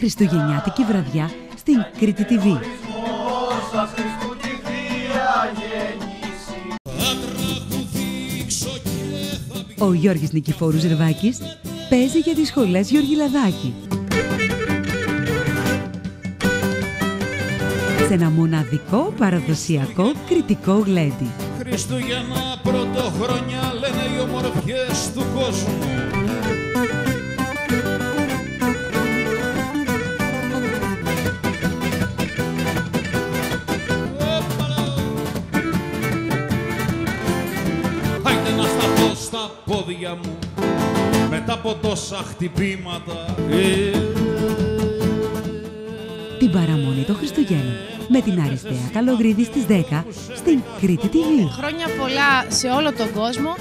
χριστουγεννιάτικη βραδιά στην Κρήτη TV. Ο Γιώργης Νικηφόρου Ζερβάκης παίζει για τις σχολές Γεωργιλαδάκη. Σε ένα μοναδικό παραδοσιακό κρητικό γλέντι. Χριστούγεννα πρωτοχρονιά λένε οι ομορφιές του κόσμου. Άιντε να σταθώ στα πόδια μου μετά από τόσα χτυπήματα. Την παραμονή των Χριστουγέννων με την Αριστεία Καλογρίδη στις 10 στην Κρήτη TV. Χρόνια πολλά σε όλο τον κόσμο.